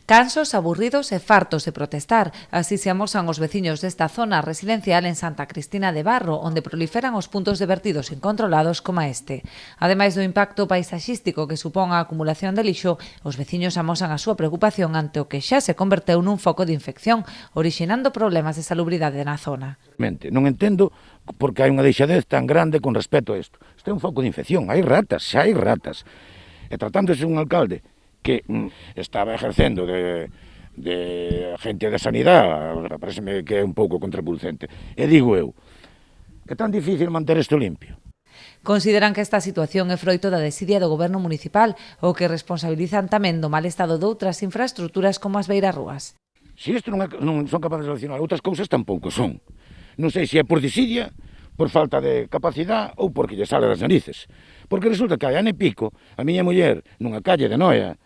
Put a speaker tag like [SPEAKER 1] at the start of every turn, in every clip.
[SPEAKER 1] Cansos, aburridos e fartos de protestar. Así se amosan os veciños desta zona residencial en Santa Cristina de Barro, onde proliferan os puntos de vertidos incontrolados como este. Ademais do impacto paisaxístico que supón a acumulación de lixo, os veciños amosan a súa preocupación ante o que xa se converteu nun foco de infección, orixinando problemas de salubridade na zona.
[SPEAKER 2] Non entendo porque hai unha deixadez tan grande con respecto a isto. Isto é un foco de infección, hai ratas, xa hai ratas. E tratándose un alcalde que estaba ejercendo de agente de sanidade, pareceme que é un pouco contraproducente. E digo eu, é tan difícil manter isto limpio.
[SPEAKER 1] Consideran que esta situación é froito da desidia do goberno municipal, o que responsabilizan tamén do mal estado doutras infraestructuras como as beirarrúas.
[SPEAKER 2] Se isto non son capaces de solucionar outras cousas, tampouco son. Non sei se é por desidia, por falta de capacidade ou porque lle sale das narices. Porque resulta que hai ano e pico, a miña muller, nunha calle de Noia,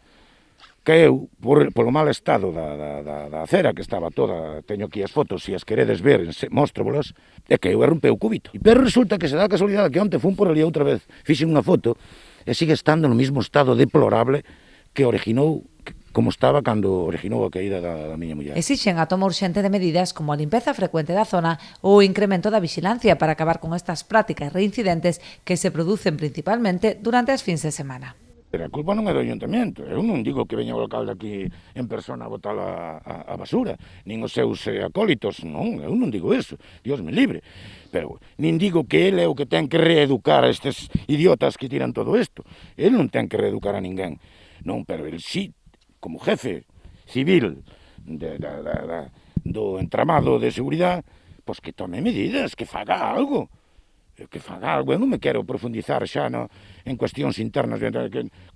[SPEAKER 2] caeu polo mal estado da acera, que estaba toda, teño aquí as fotos, se as queredes ver, móstrobolas, e caeu e rompeu o cubito. Pero resulta que se dá a casualidade que onte fun por ali outra vez, fixen unha foto, e sigue estando no mesmo estado deplorable que originou, como estaba cando originou a caída da miña muller.
[SPEAKER 1] Exixen a toma urxente de medidas como a limpeza frecuente da zona ou o incremento da vixilancia para acabar con estas prácticas reincidentes que se producen principalmente durante as fins de semana.
[SPEAKER 2] Pero a culpa non é do ayuntamiento. Eu non digo que veña o alcalde aquí en persona a botar a basura, nin os seus acólitos, non, eu non digo eso, Dios me libre. Pero nin digo que ele é o que ten que reeducar a estes idiotas que tiran todo isto. Ele non ten que reeducar a ninguén. Non, pero ele sí, como jefe civil do entramado de seguridade, pois que tome medidas, que faga algo. Eu non me quero profundizar xa en cuestións internas de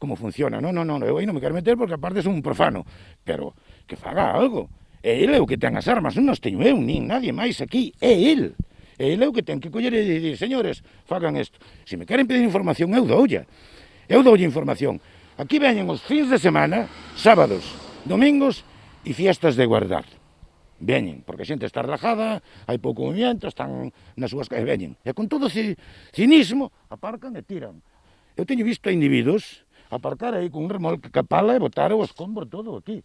[SPEAKER 2] como funciona, non, eu aí non me quero meter porque aparte son un profano, pero que faga algo. E ele é o que ten as armas, non as teño eu, nin nadie máis aquí, é ele. E ele é o que ten que coller e dicir, señores, fagan isto. Se me queren pedir información, eu doulle información. Aquí veñen os fins de semana, sábados, domingos e fiestas de guardar. Veñen, porque a xente está relajada, hai pouco movimento, están nas súas casas, veñen. E con todo cinismo, aparcan e tiran. Eu teño visto a individuos aparcar aí con un remolque que pala e botar o escombro todo aquí.